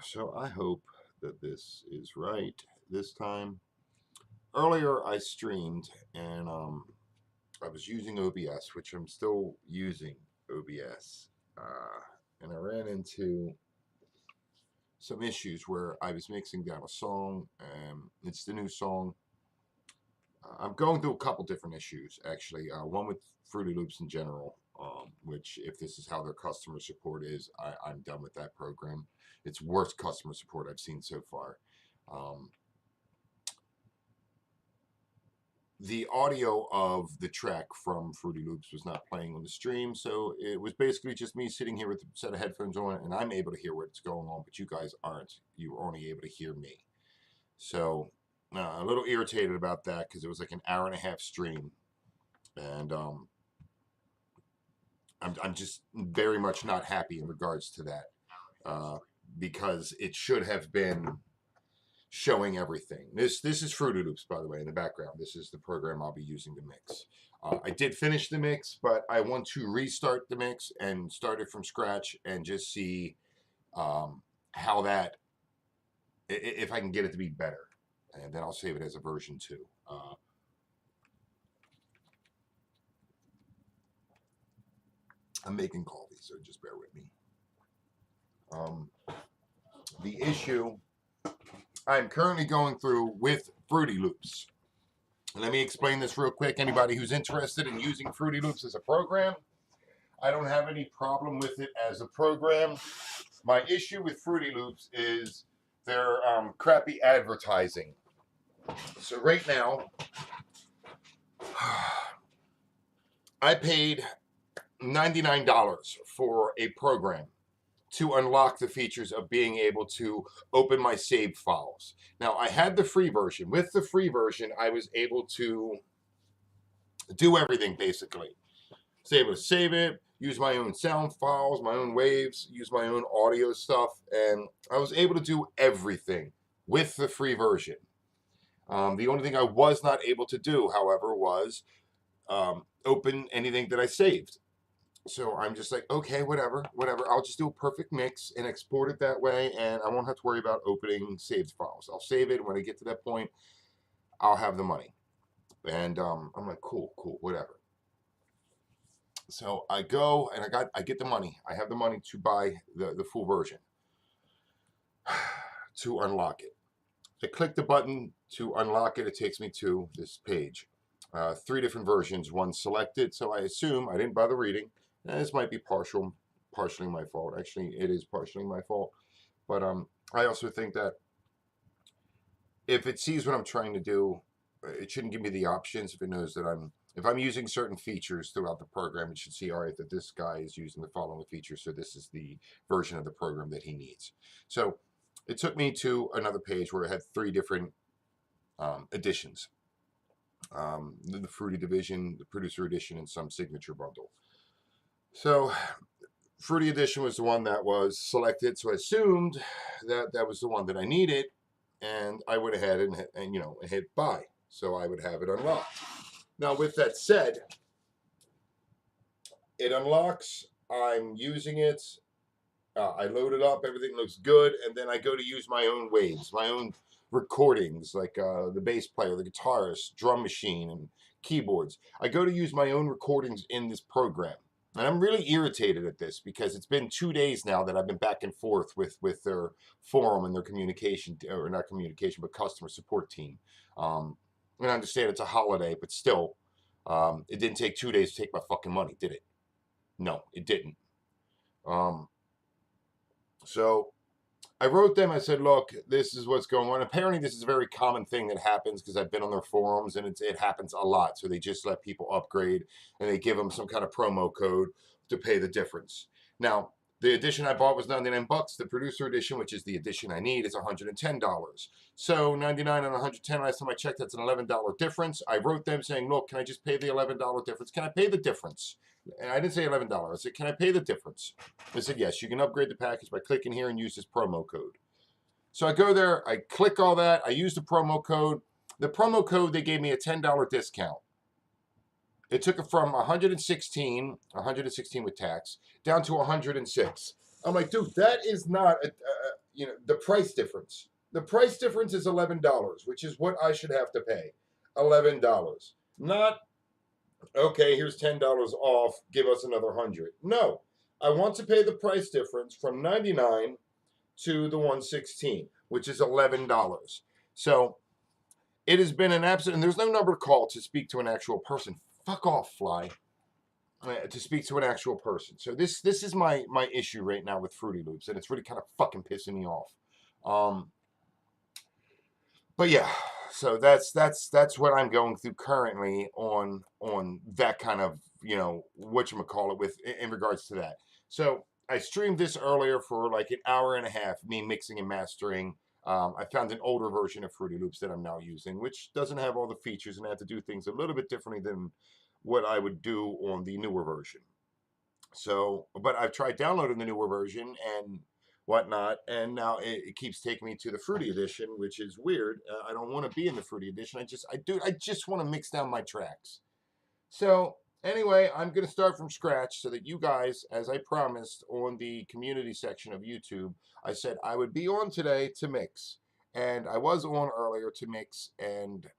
So I hope that this is right this time. Earlier I streamed and I was using OBS, which I'm still using OBS. And I ran into some issues where I was mixing down a song, and it's the new song. I'm going through a couple different issues actually. One with Fruity Loops in general, which if this is how their customer support is, I'm done with that program. It's worst customer support I've seen so far. Um, the audio of the track from Fruity Loops was not playing on the stream, so it was basically just me sitting here with a set of headphones on, and I'm able to hear what's going on, but you guys aren't. You're only able to hear me. So a little irritated about that because it was like an hour and a half stream, and I'm just very much not happy in regards to that because it should have been showing everything. This is Fruity Loops, by the way, in the background. This is the program I'll be using to mix. I did finish the mix, but I want to restart the mix and start it from scratch and just see how that, if I can get it to be better. And then I'll save it as a version 2. I'm making coffee, so just bear with me. The issue I'm currently going through with Fruity Loops. Let me explain this real quick. Anybody who's interested in using Fruity Loops as a program, I don't have any problem with it as a program. My issue with Fruity Loops is their crappy advertising. So right now, I paid $99 for a program to unlock the features of being able to open my saved files. Now, I had the free version. With the free version, I was able to do everything basically. I was able to save it, use my own sound files, my own waves, use my own audio stuff, and I was able to do everything with the free version. The only thing I was not able to do, however, was open anything that I saved. So I'm just like, okay, whatever. I'll just do a perfect mix and export it that way, and I won't have to worry about opening saved files. I'll save it. When I get to that point, I'll have the money. And I'm like, cool, whatever. So I go and I get the money. I have the money to buy the full version to unlock it. I click the button to unlock it. It takes me to this page. 3 different versions, one selected. So I assume I didn't bother reading. This might be partially my fault. Actually, it is partially my fault. But I also think that if it sees what I'm trying to do, it shouldn't give me the options. If it knows that if I'm using certain features throughout the program, it should see, all right, that this guy is using the following features, so this is the version of the program that he needs. So it took me to another page where it had 3 different editions. The Fruity Division, the Producer Edition, and some Signature Bundle. So Fruity Edition was the one that was selected, so I assumed that that was the one that I needed, and I went ahead and hit buy, so I would have it unlocked. Now, with that said, it unlocks. I'm using it. I load it up. Everything looks good, and then I go to use my own waves, my own recordings, like the bass player, the guitarist, drum machine, and keyboards. I go to use my own recordings in this program. And I'm really irritated at this because it's been 2 days now that I've been back and forth with their forum and their communication, or not communication, but customer support team. And I understand it's a holiday, but still, it didn't take 2 days to take my fucking money, did it? No, it didn't. So I wrote them. I said, look, this is what's going on. Apparently, this is a very common thing that happens because I've been on their forums, and it happens a lot. So they just let people upgrade, and they give them some kind of promo code to pay the difference. Now, the edition I bought was $99. The Producer Edition, which is the edition I need, is $110. So 99 and 110. Last time I checked, that's an $11 difference. I wrote them saying, look, can I just pay the $11 difference? Can I pay the difference? And I didn't say $11. I said, can I pay the difference? They said, yes, you can upgrade the package by clicking here and use this promo code. So I go there, I click all that, I use the promo code. The promo code, they gave me a $10 discount. It took it from 116 with tax, down to 106. I'm like, dude, that is not the price difference. The price difference is $11, which is what I should have to pay. $11. Not okay, here's $10 off, give us another 100. No. I want to pay the price difference from 99 to the 116, which is $11. So it has been an absolute, and there's no number to call to speak to an actual person. Fuck off, fly. To speak to an actual person. So this is my issue right now with Fruity Loops, and it's really kind of fucking pissing me off. But yeah, so that's what I'm going through currently on that kind of, whatchamacallit with in regards to that. So I streamed this earlier for like an hour and a half, me mixing and mastering. I found an older version of Fruity Loops that I'm now using, which doesn't have all the features, and I have to do things a little bit differently than what I would do on the newer version. So, but I've tried downloading the newer version and whatnot, and now it keeps taking me to the Fruity Edition, which is weird. I don't want to be in the Fruity Edition. I just want to mix down my tracks. So anyway, I'm going to start from scratch so that you guys, as I promised on the community section of YouTube, I said I would be on today to mix, and I was on earlier to mix, and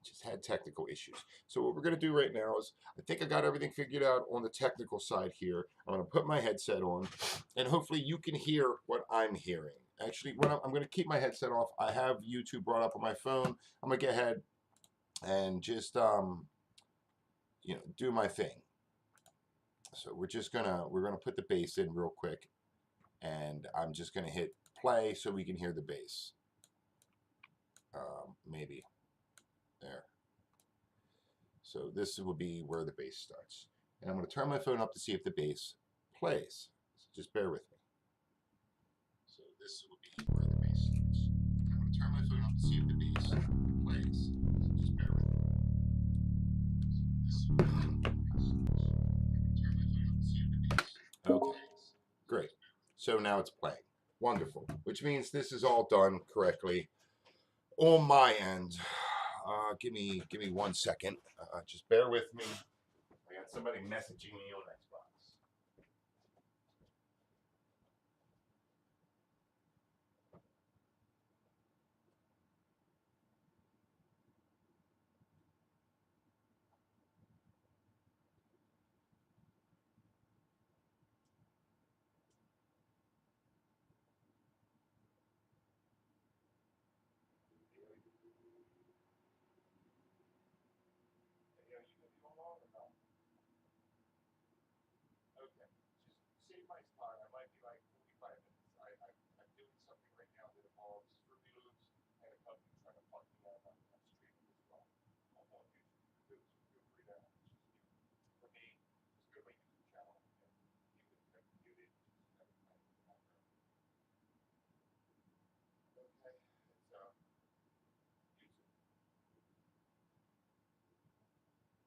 just had technical issues. So what we're going to do right now is, I think I got everything figured out on the technical side here. I'm going to put my headset on, and hopefully you can hear what I'm hearing. Actually, I'm going to keep my headset off. I have YouTube brought up on my phone. I'm going to go ahead and just, do my thing. So we're going to put the bass in real quick, and I'm just going to hit play so we can hear the bass. Maybe. There. So this will be where the bass starts. And I'm going to turn my phone up to see if the bass plays. So just bear with me. So this will be where the bass starts. And I'm going to turn my phone up to see if the bass plays. So just bear with me. So this will be where the bass starts. I'm going to turn my phone up to see if the bass plays. Okay. Great. So now it's playing. Wonderful. Which means this is all done correctly on my end. Give me 1 second. Just bear with me. I got somebody messaging me on Xbox. Okay, just save my spot. I might be like 45 minutes. I'm doing something right now that involves Fruity Loops and a company trying to fuck me up. I'm streaming as well. I'm on YouTube. Feel free to for me, just go to my YouTube channel and even if I can do it, just have it playing in the background. Okay, it's YouTube.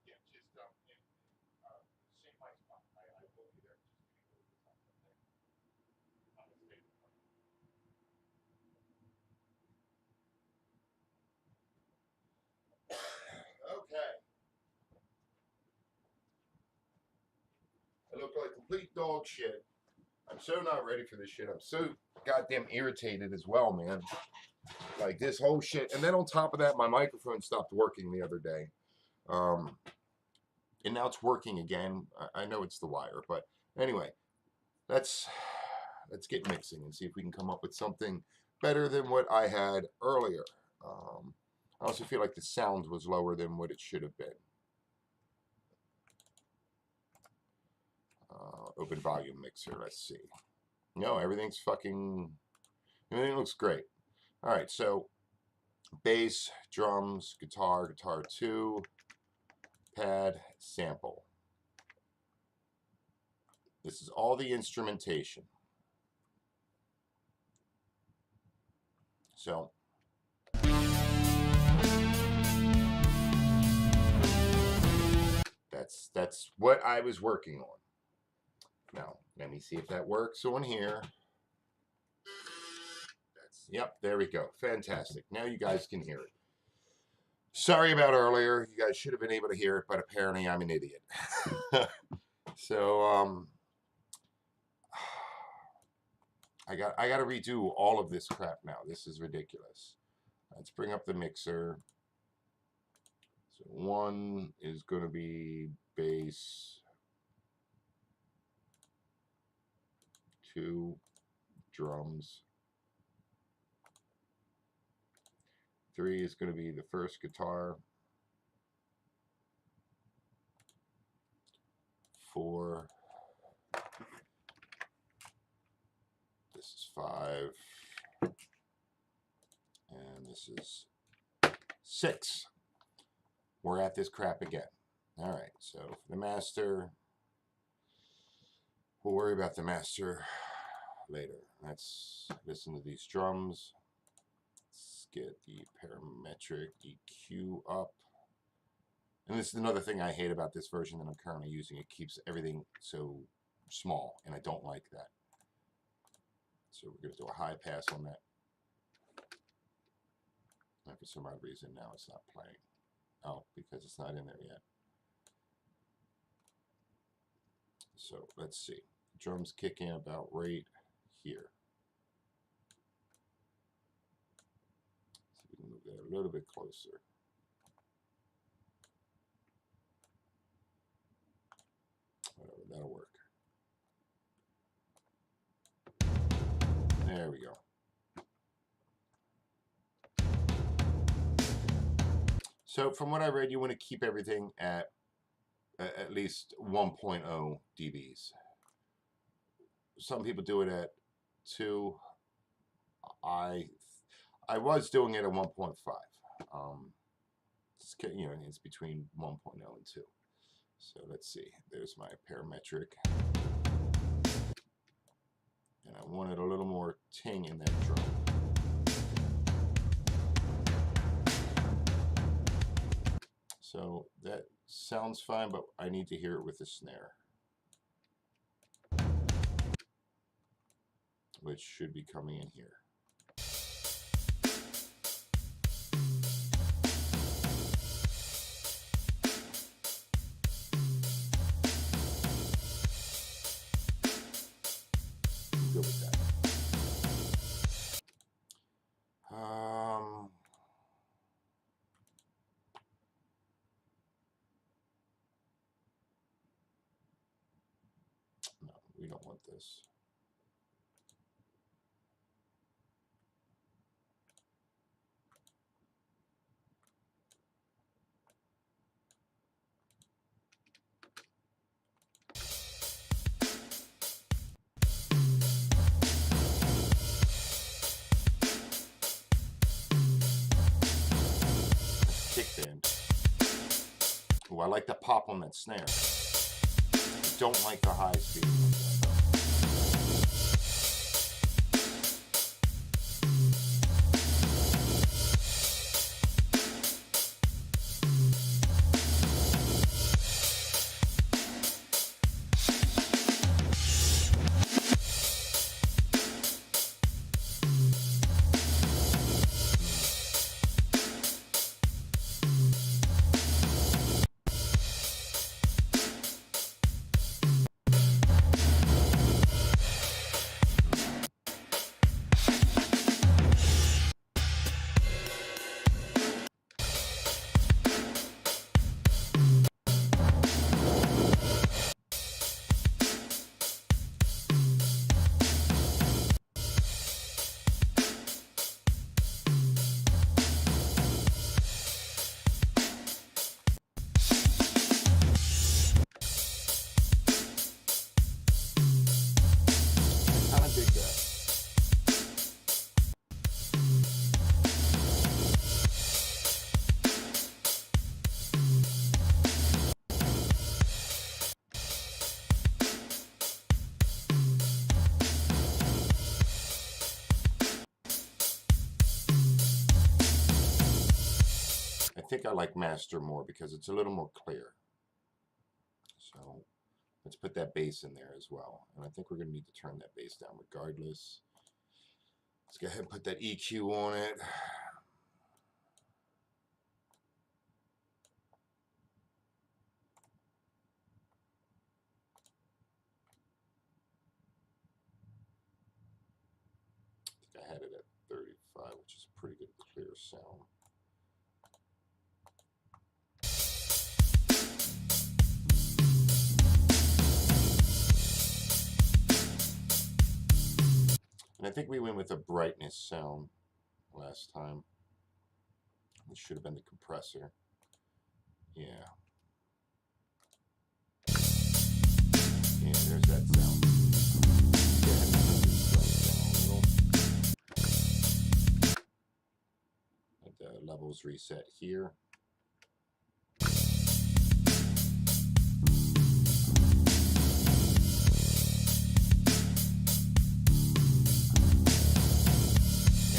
Yeah, just save my spot. I will be there. Just give me a little bit of time. Okay. I'm gonna stay. Okay. I look like complete dog shit. I'm so not ready for this shit. I'm so goddamn irritated as well, man. Like this whole shit. And then on top of that, my microphone stopped working the other day. And now it's working again. I know it's the wire, but anyway, let's get mixing and see if we can come up with something better than what I had earlier. I also feel like the sound was lower than what it should have been. Open volume mixer. Let's see. No, everything looks great. All right, so bass, drums, guitar, guitar 2, pad, sample. This is all the instrumentation. So that's what I was working on. Now, let me see if that works on here. Yep, there we go. Fantastic. Now you guys can hear it. Sorry about earlier. You guys should have been able to hear it, but apparently I'm an idiot. So, I got to redo all of this crap now. This is ridiculous. Let's bring up the mixer. So 1 is going to be bass, 2 drums, 3 is going to be the first guitar, 4, this is 5, and this is 6. We're at this crap again. All right, so for the master, we'll worry about the master later. Let's listen to these drums. Let's get the parametric EQ up. And this is another thing I hate about this version that I'm currently using. It keeps everything so small, and I don't like that. So we're going to do a high pass on that. And for some odd reason, now it's not playing. Oh, because it's not in there yet. So let's see. Drums kick in about right here. So we can move that a little bit closer. Whatever, that'll work. There we go. So from what I read, you want to keep everything at least 1.0 dBs. Some people do it at 2. I was doing it at 1.5. You know, it's between 1.0 and 2. So let's see. There's my parametric. And I wanted a little more ting in that drum. So that sounds fine, but I need to hear it with the snare, which should be coming in here. Good with that. No, we don't want this. Kick bend. Oh, I like the pop on that snare. I don't like the high speed. I think I like master more because it's a little more clear. So let's put that bass in there as well. And I think we're going to need to turn that bass down regardless. Let's go ahead and put that EQ on it. had it at 35, which is pretty good clear sound. And I think we went with a brightness sound last time. It should have been the compressor. Yeah. Yeah, there's that sound. Let the levels reset here.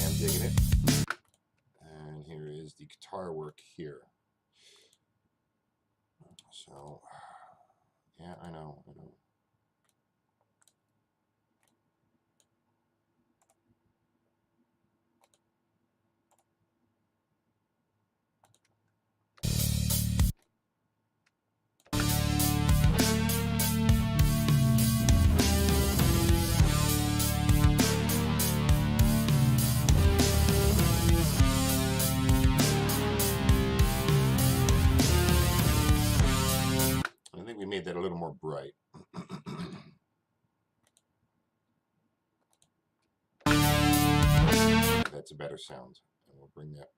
I'm digging it. And here is the guitar work here. So, yeah, I know. I think we made that a little more bright. That's a better sound. And we'll bring that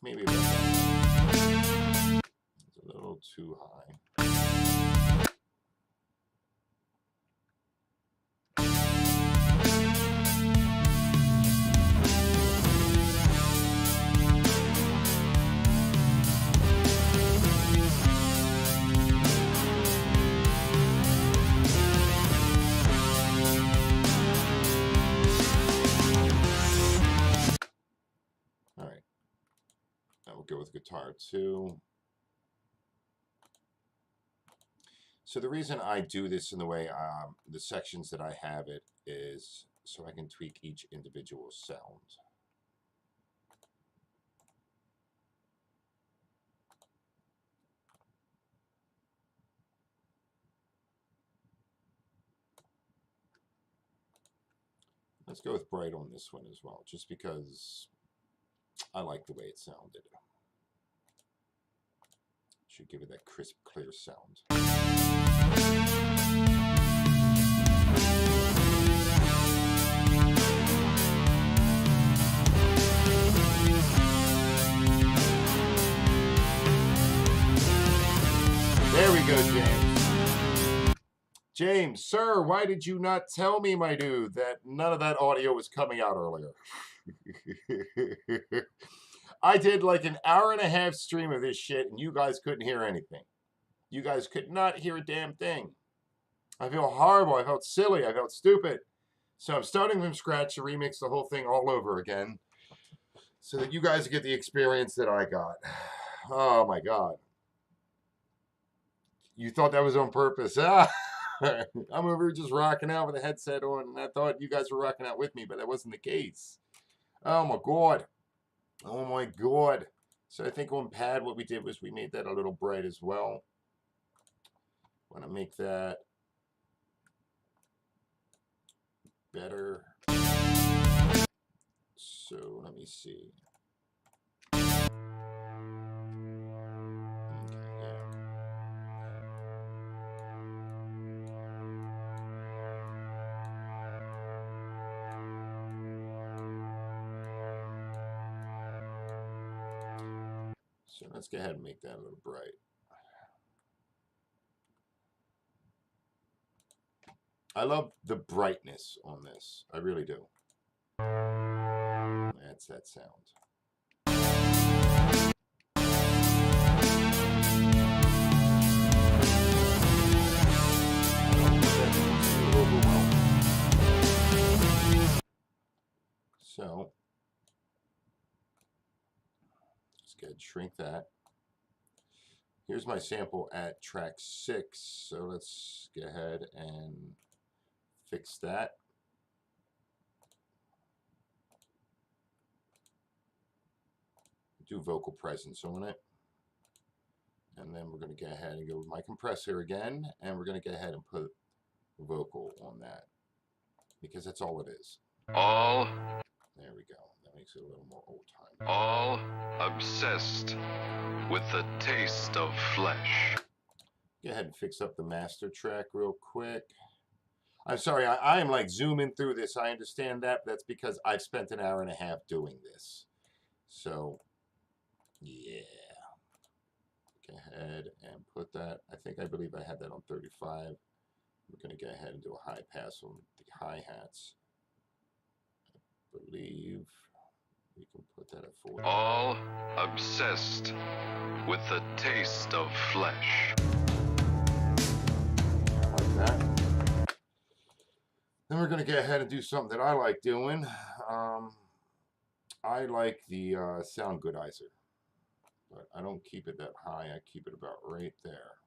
maybe a bit down. It's a little too high. Go with guitar too. So the reason I do this in the way, the sections that I have it, is so I can tweak each individual sound. Let's go with bright on this one as well, just because I like the way it sounded. Should give it that crisp, clear sound. There we go, James. James, sir, why did you not tell me, my dude, that none of that audio was coming out earlier? I did like an hour-and-a-half stream of this shit, and you guys couldn't hear anything. You guys could not hear a damn thing. I feel horrible. I felt silly. I felt stupid. So I'm starting from scratch to remix the whole thing all over again so that you guys get the experience that I got. Oh, my God. You thought that was on purpose. I'm over here just rocking out with a headset on, and I thought you guys were rocking out with me, but that wasn't the case. Oh, my God. Oh my God. So I think on pad what we did was we made that a little bright as well. Want to make that better. So let me see. Okay, yeah. So let's go ahead and make that a little bright. I love the brightness on this. I really do. That's that sound. So let's go ahead and shrink that. Here's my sample at track 6. So let's go ahead and fix that. Do vocal presence on it. And then we're going to go ahead and go with my compressor again. And we're going to go ahead and put vocal on that. Because that's all it is. All. There we we go. That makes it a little more old time. All obsessed with the taste of flesh. Go ahead and fix up the master track real quick. I'm sorry, I am like zooming through this. I understand that, but that's because I've spent an hour and a half doing this. So, yeah. Go ahead and put that. I believe I had that on 35. We're going to go ahead and do a high pass on the hi-hats. I believe we can put that at 40. All obsessed with the taste of flesh. Like that. Then we're going to go ahead and do something that I like doing. I like the sound goodizer, but I don't keep it that high. I keep it about right there.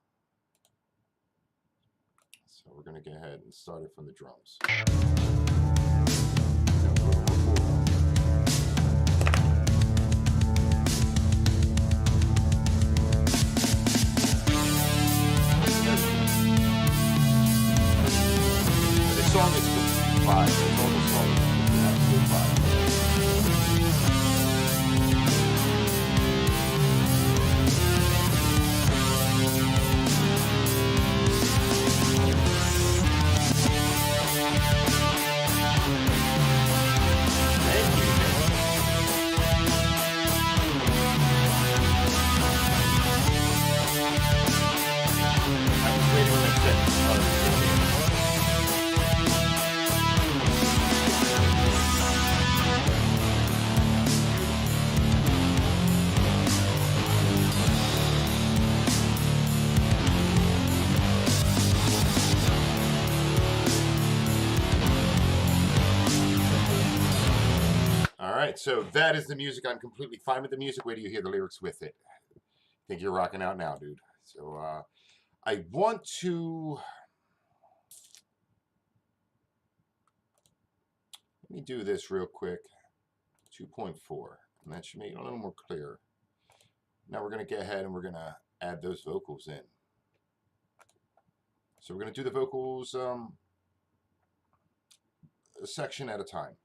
So we're going to go ahead and start it from the drums. This song is 5. It's almost song is 5. Alright, so that is the music. I'm completely fine with the music. Wait till you hear the lyrics with it. I think you're rocking out now, dude. So, I want to... Let me do this real quick. 2.4. And that should make it a little more clear. Now we're going to go ahead and we're going to add those vocals in. So we're going to do the vocals a section at a time.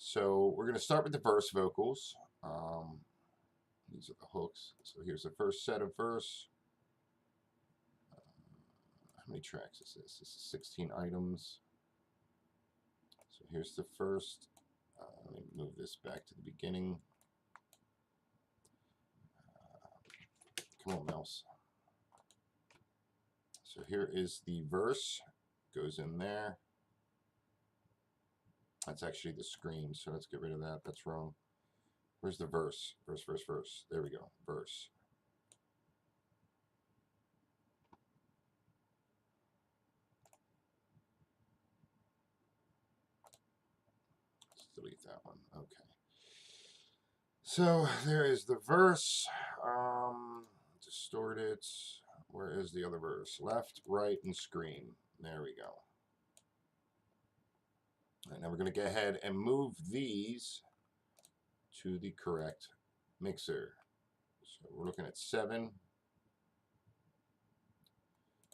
So we're going to start with the verse vocals. These are the hooks. So here's the first set of verse. How many tracks is this? This is 16 items. So here's the first. Let me move this back to the beginning. Come on, mouse. So here is the verse. Goes in there. That's actually the scream, so let's get rid of that. That's wrong. Where's the verse? Verse. There we go. Verse. Let's delete that one. Okay. So there is the verse. Distorted. Where is the other verse? Left, right, and scream. There we go. And now we're going to go ahead and move these to the correct mixer. So we're looking at 7.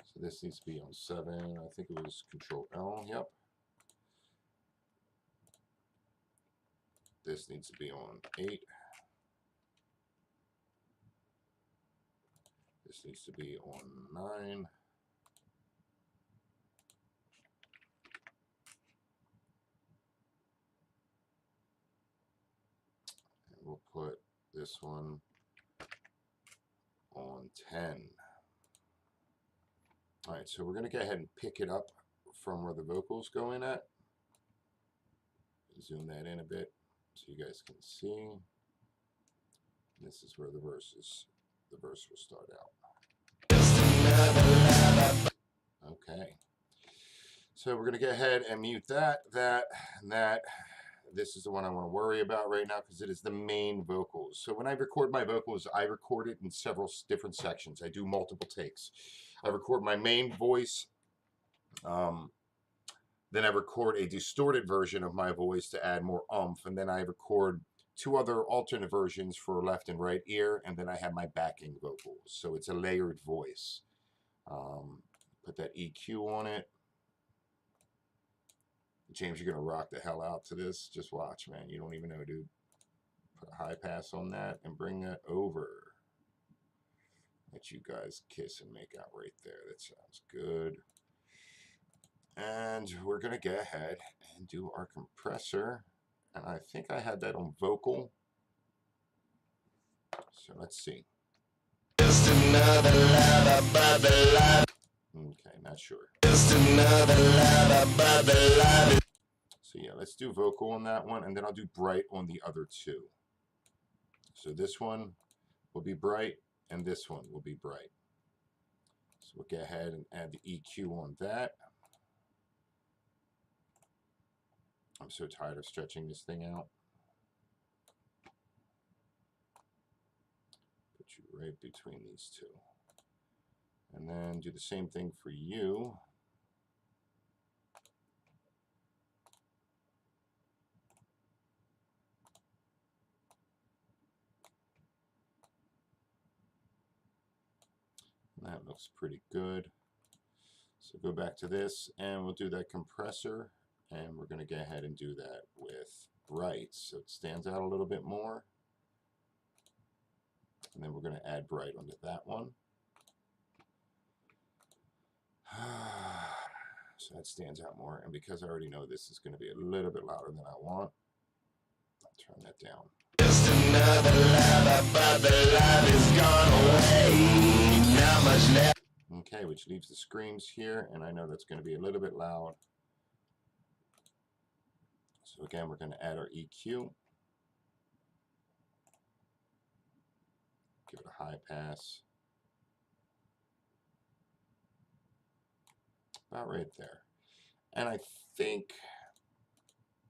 So this needs to be on 7. I think it was Control L. Yep. This needs to be on 8. This needs to be on 9. We'll put this one on 10. Alright, so we're going to go ahead and pick it up from where the vocals go in at. Zoom that in a bit so you guys can see. This is where the verse will start out. Okay. So we're going to go ahead and mute that, and that. This is the one I want to worry about right now because it is the main vocals. So when I record my vocals, I record it in several different sections. I do multiple takes. I record my main voice. Then I record a distorted version of my voice to add more oomph. And then I record 2 other alternate versions for left and right ear. And then I have my backing vocals. So it's a layered voice. Put that EQ on it. James, you're going to rock the hell out to this. Just watch, man. You don't even know, dude. Put a high pass on that and bring that over. Let you guys kiss and make out right there. That sounds good. And we're going to go ahead and do our compressor. And I think I had that on vocal. So let's see. Just another lover, but the love. Okay, not sure. Just another lover, but the love. So yeah, let's do vocal on that one, and then I'll do bright on the other two. So this one will be bright, and this one will be bright. So we'll go ahead and add the EQ on that. I'm so tired of stretching this thing out. Put you right between these two. And then do the same thing for you. That looks pretty good. So go back to this, and we'll do that compressor, and we're going to go ahead and do that with bright, so it stands out a little bit more. And then we're going to add bright onto that one. So that stands out more, and because I already know this is going to be a little bit louder than I want, I'll turn that down. Just another lover, but the love is gone away. Not much left. Okay, which leaves the screams here, and I know that's going to be a little bit loud. So again, we're going to add our EQ. Give it a high pass. About right there. And I think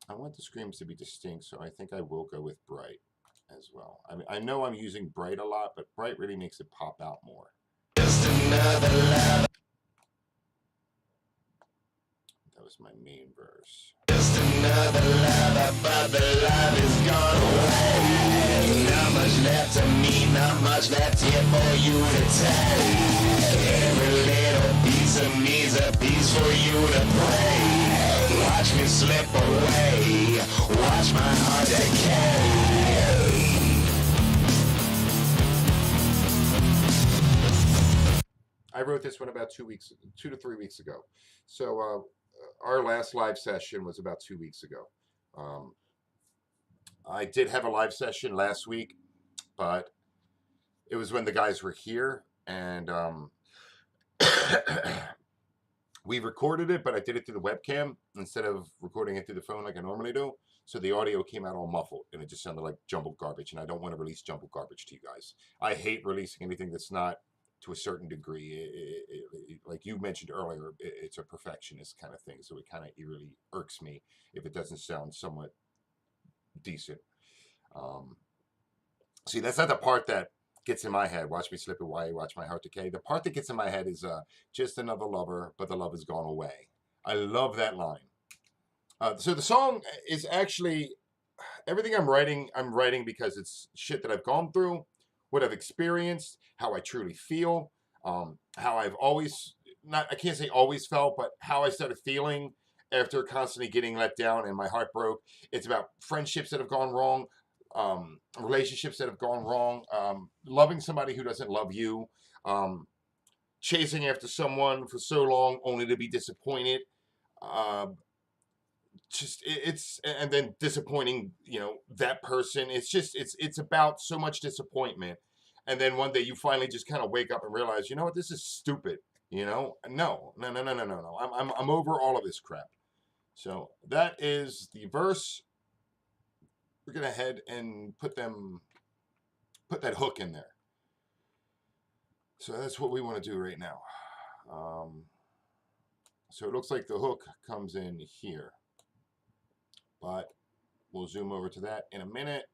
I want the screams to be distinct, so I think I will go with bright as well. I mean, I know I'm using bright a lot, but bright really makes it pop out more. Just another love. That was my main verse. Just another lover, but the love is gone away. Not much left to me, not much left here for you to take. Every little piece of me's a piece for you to play. Watch me slip away, watch my heart decay. I wrote this one about 2 to 3 weeks ago. So our last live session was about 2 weeks ago. I did have a live session last week, but it was when the guys were here, and we recorded it, but I did it through the webcam instead of recording it through the phone like I normally do. So the audio came out all muffled, and it just sounded like jumbled garbage, and I don't want to release jumbled garbage to you guys. I hate releasing anything that's not to a certain degree. Like you mentioned earlier, it's a perfectionist kind of thing, so it kind of really irks me if it doesn't sound somewhat decent. See, that's not the part that gets in my head. Watch me slip away, watch my heart decay. The part that gets in my head is just another lover, but the love has gone away. I love that line. So the song is actually, everything I'm writing because it's shit that I've gone through, what I've experienced, how I truly feel, how I've always, I can't say always felt, but how I started feeling after constantly getting let down and my heart broke. It's about friendships that have gone wrong, relationships that have gone wrong, loving somebody who doesn't love you, chasing after someone for so long only to be disappointed, and then disappointing, that person. It's about so much disappointment, and then one day you finally just kind of wake up and realize, you know what, this is stupid. No. I'm over all of this crap. So that is the verse. We're gonna head and put that hook in there. So that's what we want to do right now. So it looks like the hook comes in here, but we'll zoom over to that in a minute.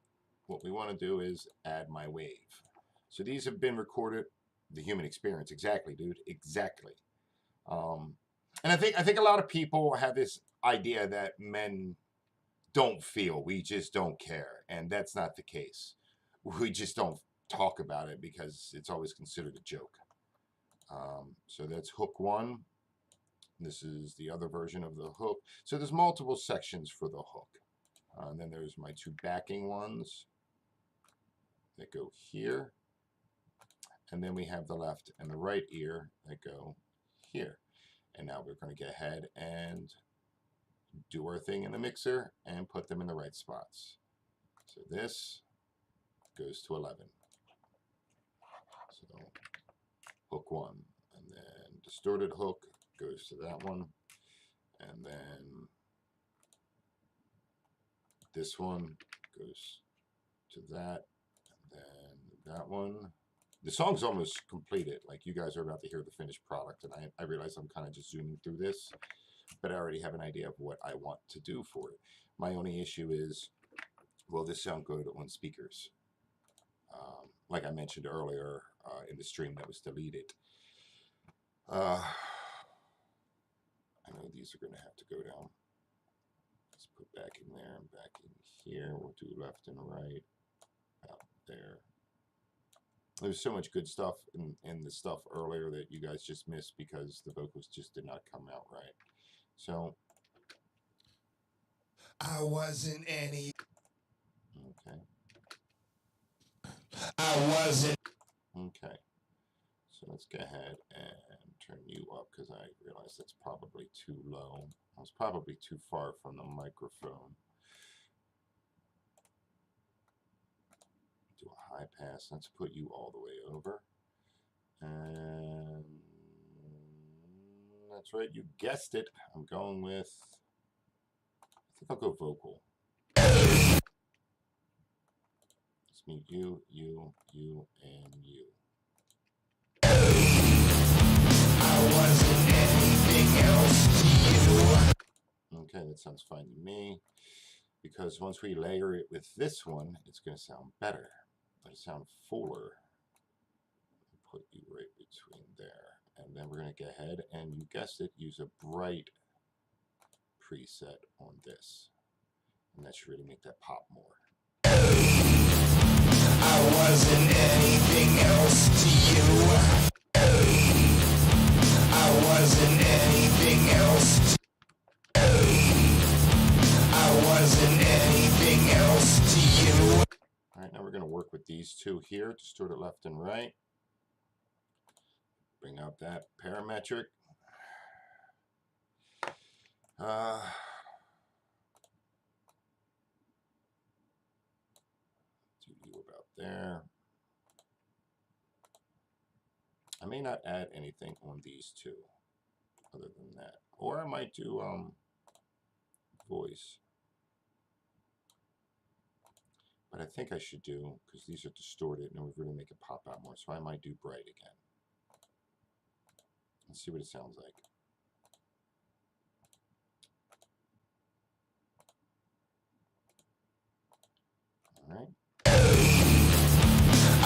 What we want to do is add my wave. So these have been recorded. The human experience, exactly, dude, exactly. And I think a lot of people have this idea that men don't feel, we just don't care, and that's not the case. We just don't talk about it because it's always considered a joke. So that's hook one. This is the other version of the hook. So there's multiple sections for the hook. And then there's my two backing ones that go here. And then we have the left and the right ear that go here. And now we're going to go ahead and do our thing in the mixer and put them in the right spots. So this goes to 11. So hook 1. And then distorted hook goes to that one. And then this one goes to that. And then that one. The song's almost completed. Like, you guys are about to hear the finished product, and I realize I'm kind of just zooming through this, but I already have an idea of what I want to do for it. My only issue is, will this sound good on speakers? Like I mentioned earlier in the stream that was deleted. I know these are going to have to go down. Let's put back in there and back in here. We'll do left and right out there. There's so much good stuff in the stuff earlier that you guys just missed because the vocals just did not come out right. So I wasn't any. okay. I wasn't. Okay. So let's go ahead and turn you up because I realize that's probably too low. I was probably too far from the microphone. Do a high pass. Let's put you all the way over. And that's right, you guessed it. I'm going with, I think I'll go vocal. Let's mute you, and you. I wasn't anything else to you. Okay, that sounds fine to me. Because once we layer it with this one, it's going to sound better. It'll sound fuller. Put you right between there. And then we're going to go ahead and, you guessed it, use a bright preset on this. And that should really make that pop more. I wasn't anything else to you. I wasn't anything else. I wasn't anything else to you. All right, now we're going to work with these two here, distort it left and right. Bring out that parametric. Do you about there. I may not add anything on these two other than that. Or I might do voice. But I think I should do, because these are distorted and it would really make it pop out more. So I might do bright again. Let's see what it sounds like. All right.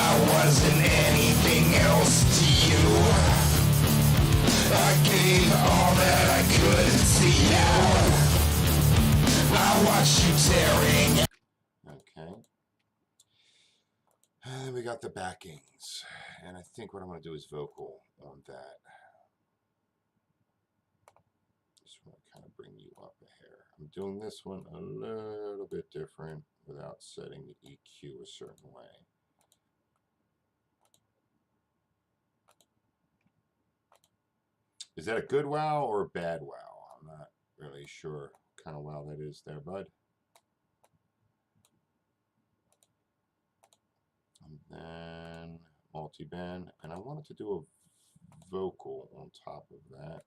I wasn't anything else to you. I gave all that I could see you. I watched you tearing. Okay. And then we got the backings. And I think what I'm going to do is vocal on that. Just want to kind of bring you up a hair. I'm doing this one a little bit different without setting the EQ a certain way. Is that a good wow or a bad wow? I'm not really sure what kind of wow that is there, bud. And then multi-band, and I wanted to do a vocal on top of that,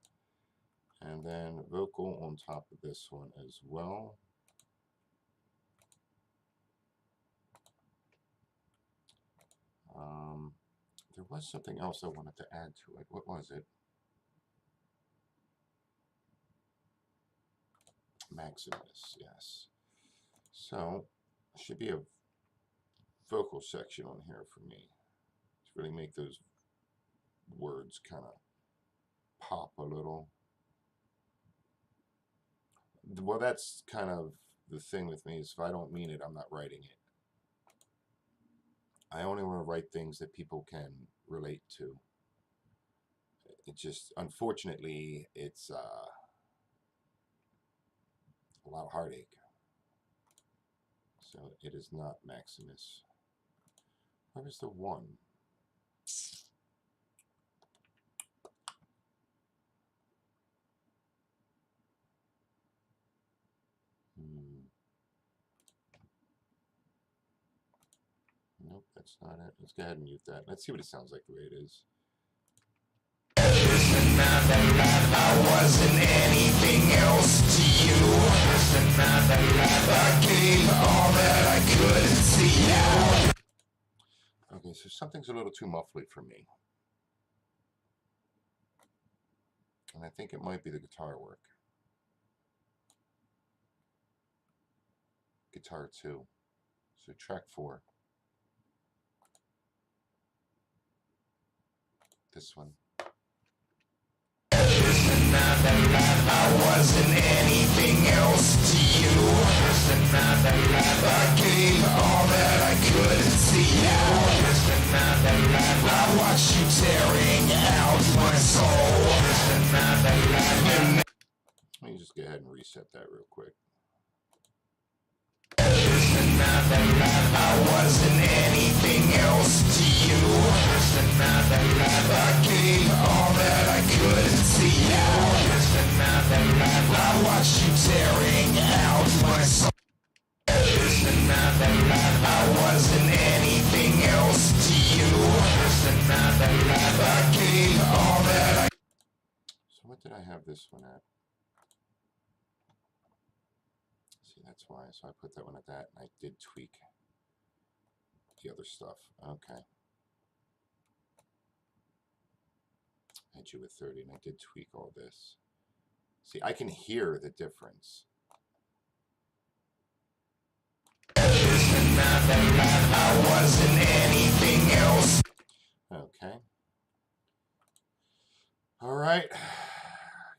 and then vocal on top of this one as well. There was something else I wanted to add to it. What was it? Maximus, yes. So, should be a vocal section on here for me to really make those words kind of pop a little. Well, that's kind of the thing with me, is if I don't mean it, I'm not writing it. I only want to write things that people can relate to. it just, unfortunately, it's a lot of heartache. So it is not Maximus. Where is the 1? Nope, that's not it. Let's go ahead and mute that. Let's see what it sounds like the way it is. I wasn't anything else to you. I gave all that I could to you. Okay, so something's a little too muffly for me. And I think it might be the guitar work. Guitar 2. So track 4. This one. I wasn't anything else to you. I gave all that I could to you. I watched you tearing out my soul. Let me just go ahead and reset that real quick. I wasn't anything else to you. I gave all that I could to you. I watched you tearing out my soul. I wasn't anything else to you. I gave all that I. So what did I have this one at? See, that's why. So I put that one at that, and I did tweak the other stuff. Okay. I had you at 30, and I did tweak all this. See, I can hear the difference. I wasn't anything else. Okay. All right.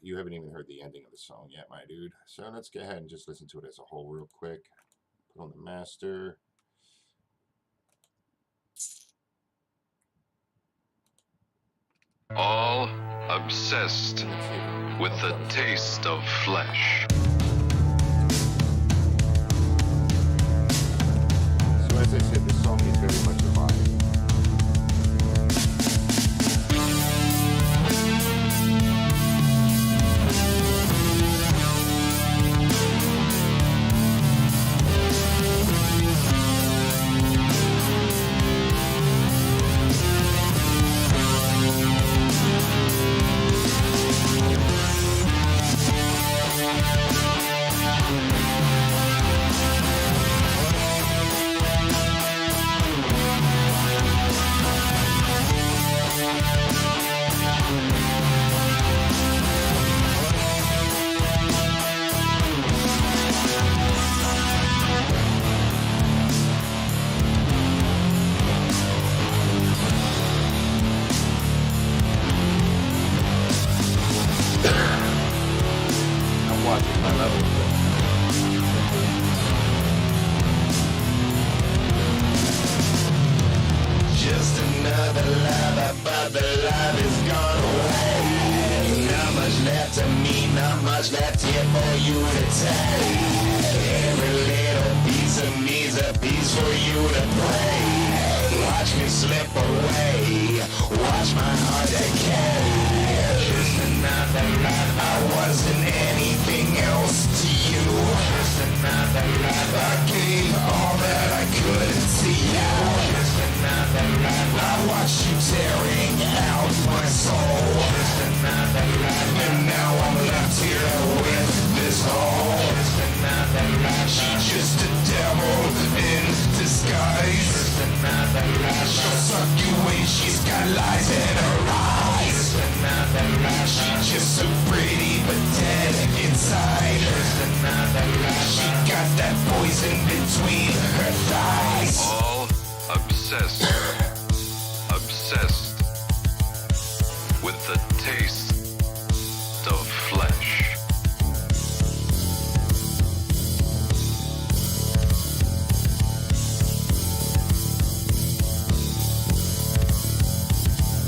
You haven't even heard the ending of the song yet, my dude. So let's go ahead and just listen to it as a whole real quick. Put on the master. All obsessed with the taste of flesh. So as I said, this song is very much a vibe. Just another lie, but the love is gone away. Not much left to me, not much left here for you to take. Every little piece of me's a piece for you to play. Watch me slip away, watch my heart decay. Just another lie, I wasn't anything else to you. Just another lie, I gave all that I could to you. I watched you tearing out my soul. And now I'm left here with this hole. She's just a devil in disguise. She'll suck you in, she's got lies in her eyes. She's just so pretty but dead inside. She got that poison between her thighs. All obsessed, obsessed with the taste of flesh.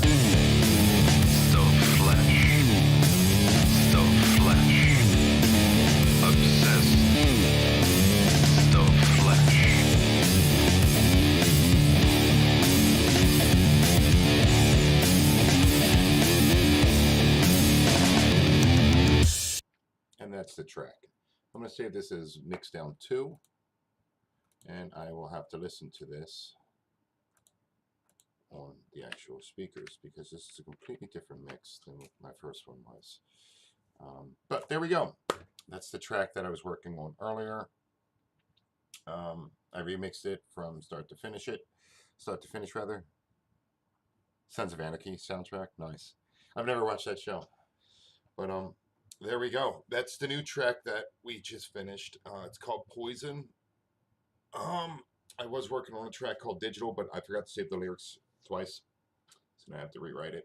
Taste of flesh. track. I'm going to save this as mix down 2, and I will have to listen to this on the actual speakers because this is a completely different mix than what my first one was. But there we go. That's the track that I was working on earlier. I remixed it from start to finish rather. Sons of Anarchy soundtrack, nice. I've never watched that show, but there we go. That's the new track that we just finished. It's called Poison. I was working on a track called Digital, but I forgot to save the lyrics twice, so now I have to rewrite it.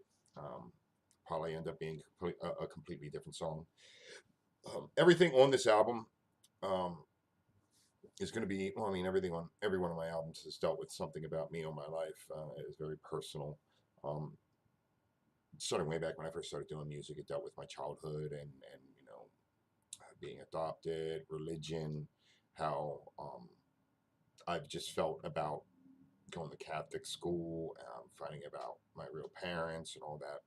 Probably end up being a completely different song. Everything on this album is going to be, well, I mean, everything on every one of my albums has dealt with something about me or my life. It's very personal. Starting way back when I first started doing music, it dealt with my childhood and you know, being adopted, religion, how I've just felt about going to Catholic school, finding about my real parents and all that.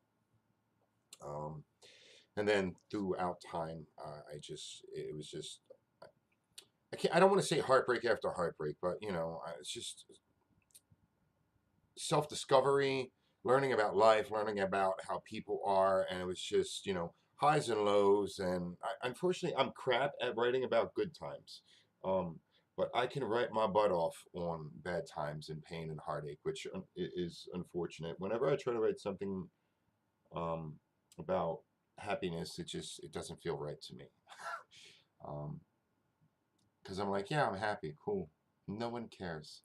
And then throughout time, it was just, I don't want to say heartbreak after heartbreak, but you know, it's just self-discovery, learning about life, learning about how people are, and it was just, you know, highs and lows. And unfortunately, I'm crap at writing about good times, but I can write my butt off on bad times and pain and heartache, which is unfortunate. Whenever I try to write something about happiness, it doesn't feel right to me. Because I'm like, yeah, I'm happy, cool. No one cares.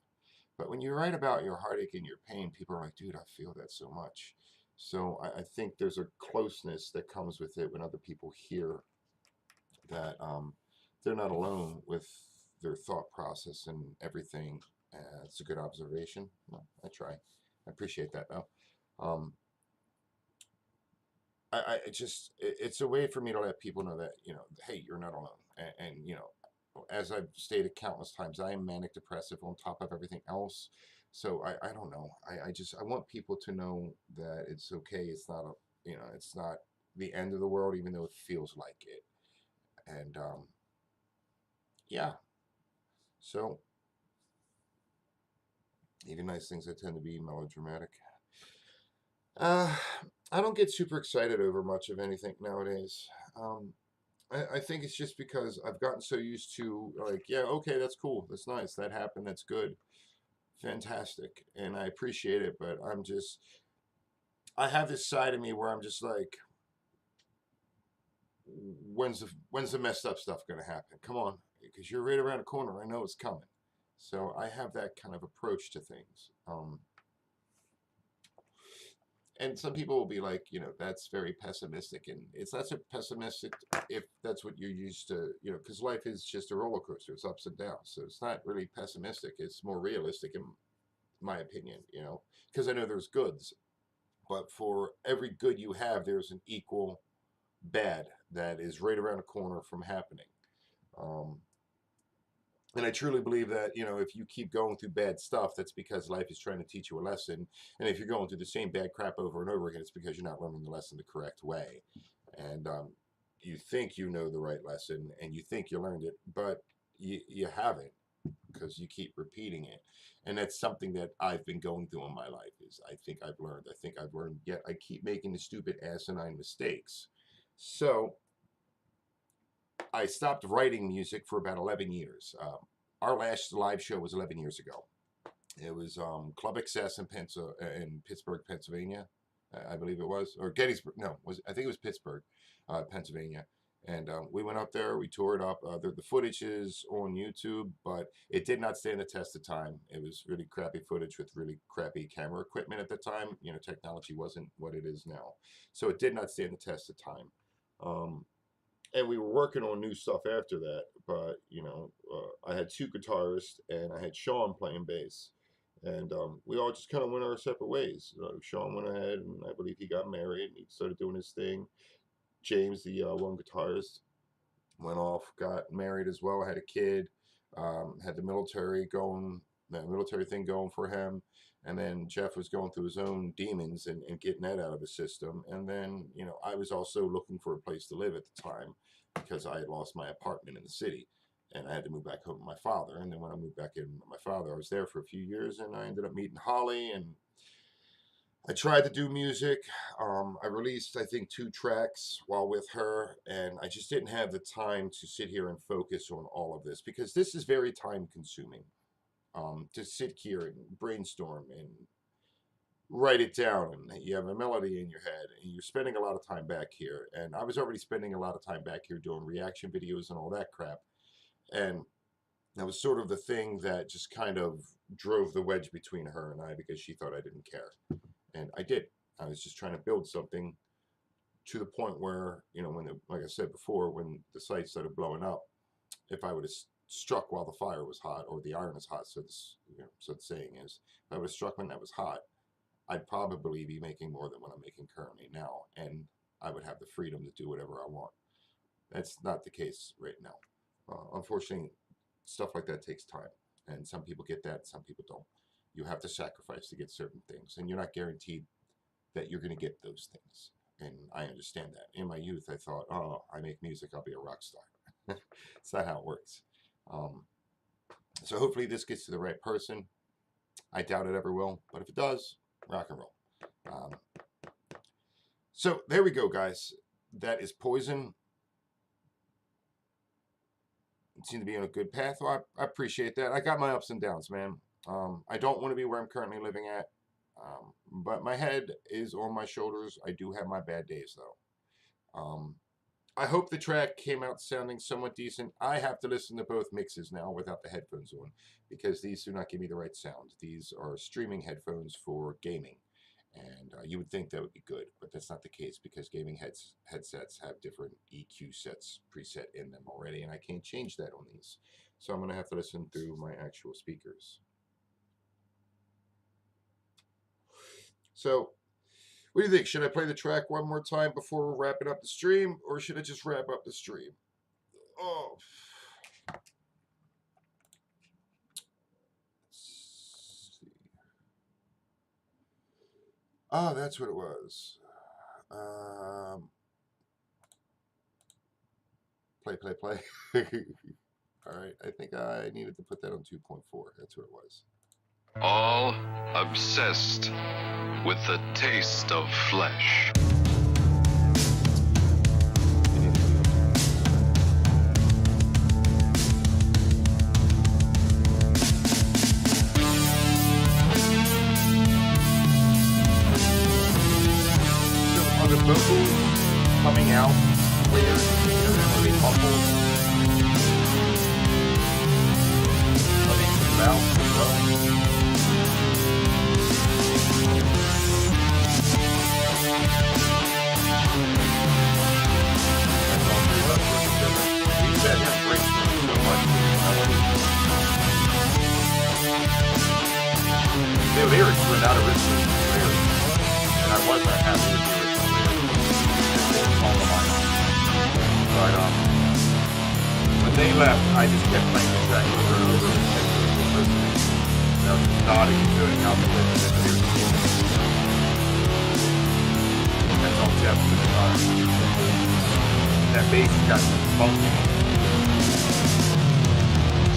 But when you write about your heartache and your pain, people are like, dude, I feel that so much. So I think there's a closeness that comes with it when other people hear that they're not alone with their thought process and everything. It's a good observation. No, I try. I appreciate that, though. It's a way for me to let people know that, you know, hey, you're not alone. And you know, as I've stated countless times, I am manic depressive on top of everything else. So I don't know. I want people to know that it's okay. It's not you know, it's not the end of the world, even though it feels like it. And yeah. So even nice things that tend to be melodramatic. I don't get super excited over much of anything nowadays. I think it's just because I've gotten so used to, like, yeah, okay, that's cool, that's nice, that happened, that's good, fantastic, and I appreciate it, but I have this side of me where I'm just like, when's the messed up stuff gonna happen? Come on, because you're right around the corner, I know it's coming. So I have that kind of approach to things. And some people will be like, you know, that's very pessimistic. And it's not so pessimistic if that's what you're used to, you know, because life is just a roller coaster. It's ups and downs. So it's not really pessimistic. It's more realistic, in my opinion, you know, because I know there's goods. But for every good you have, there's an equal bad that is right around the corner from happening. And I truly believe that, you know, if you keep going through bad stuff, that's because life is trying to teach you a lesson. And if you're going through the same bad crap over and over again, it's because you're not learning the lesson the correct way. And you think you know the right lesson and you think you learned it, but you haven't, because you keep repeating it. And that's something that I've been going through in my life is I think I've learned, yet I keep making the stupid asinine mistakes. So I stopped writing music for about 11 years. Our last live show was 11 years ago. It was Club Excess in Pittsburgh, Pennsylvania, I believe it was, or Gettysburg. No, I think it was Pittsburgh, Pennsylvania. And we went up there. We toured up. The footage is on YouTube, but it did not stand the test of time. It was really crappy footage with really crappy camera equipment at the time. You know, technology wasn't what it is now, so it did not stand the test of time. And we were working on new stuff after that, but you know, I had 2 guitarists and I had Sean playing bass, and we all just kind of went our separate ways. Sean went ahead and I believe he got married and he started doing his thing. James, the one guitarist, went off, got married as well, had a kid, had the military thing going for him. And then Jeff was going through his own demons and getting that out of his system. And then, you know, I was also looking for a place to live at the time. because I had lost my apartment in the city. And I had to move back home with my father. And then when I moved back in with my father, I was there for a few years, and I ended up meeting Holly, and I tried to do music. I released, I think, 2 tracks while with her, and I just didn't have the time to sit here and focus on all of this, because this is very time consuming, to sit here and brainstorm and write it down, and you have a melody in your head, and you're spending a lot of time back here. And I was already spending a lot of time back here doing reaction videos and all that crap. And that was sort of the thing that just kind of drove the wedge between her and I, because she thought I didn't care. And I did. I was just trying to build something to the point where, you know, like I said before, when the site started blowing up, if I would have struck while the fire was hot, or the iron is hot, so the saying is, if I would have struck when that was hot, I'd probably be making more than what I'm making currently now, and I would have the freedom to do whatever I want. That's not the case right now. Unfortunately, stuff like that takes time, and some people get that, some people don't. You have to sacrifice to get certain things, and you're not guaranteed that you're going to get those things. And I understand that. In my youth, I thought, oh, I make music, I'll be a rock star. It's not how it works. So hopefully this gets to the right person. I doubt it ever will, but if it does, rock and roll. So there we go, guys. That is Poison. Seem to be on a good path. Well, I appreciate that. I got my ups and downs, man. I don't want to be where I'm currently living at, but my head is on my shoulders. I do have my bad days, though. I hope the track came out sounding somewhat decent. I have to listen to both mixes now without the headphones on, because these do not give me the right sound. These are streaming headphones for gaming, and you would think that would be good, but that's not the case, because gaming headsets have different EQ sets preset in them already, and I can't change that on these. So I'm going to have to listen through my actual speakers. So, what do you think? Should I play the track one more time before wrapping up the stream, or should I just wrap up the stream? Oh. Let's see. Oh, that's what it was. Play. All right, I think I needed to put that on 2.4. That's what it was. All obsessed with the taste of flesh. So are the vocals coming out clear? Are they muffled? Are they too loud, too low? The lyrics were not originally lyrics, and I was not happy with the original lyrics all the line. But when they left, I just kept playing the track over and over and listening. And I was just nodding and doing how the lyrics came. That's all Jeff to the time. That bass got funky.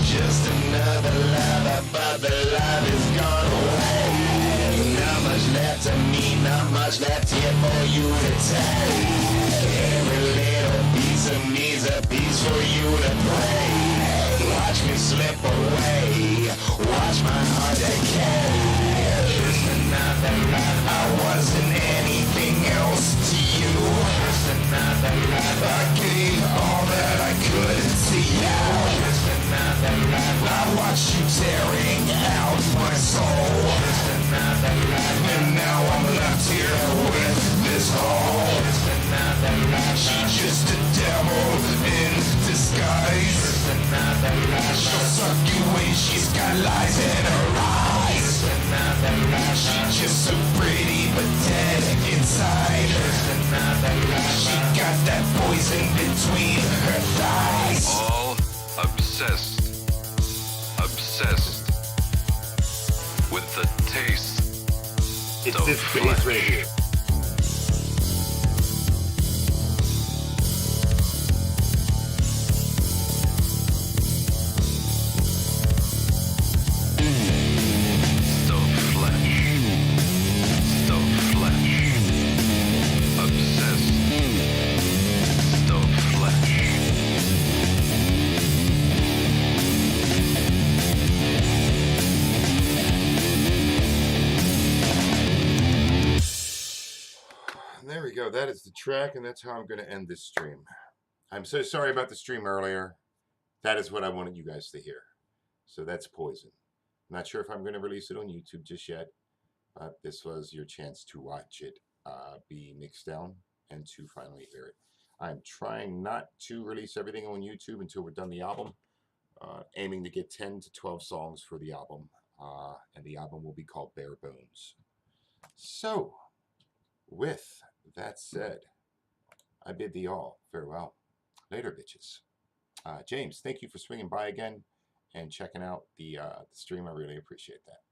Just another lie, but the love is gone away. Not much left to me, not much left here for you to take. Every little piece of me's a piece for you to play. Watch me slip away, watch my heart decay. Just another lie, I wasn't anything else to you. Just another lie, I gave all that I could to you. Just another lie, I watched you tearing out my soul. Just another lie, and now I'm left here with this hole. Just another lie, she's just a devil in disguise. Just another lie, she'll suck you in, she's got lies in her eyes. Just another lie, she's just so pretty but dead inside. Just another lie, she got that poison between her thighs. All obsessed with the taste It's of this flesh. bass right here. that is the track, and that's how I'm going to end this stream. I'm so sorry about the stream earlier. That is what I wanted you guys to hear. So that's Poison. I'm not sure if I'm going to release it on YouTube just yet, but this was your chance to watch it be mixed down and to finally hear it. I'm trying not to release everything on YouTube until we're done the album. Aiming to get 10 to 12 songs for the album. And the album will be called Bare Bones. So, with that said, I bid thee all farewell. Later, bitches. James, thank you for swinging by again and checking out the stream. I really appreciate that.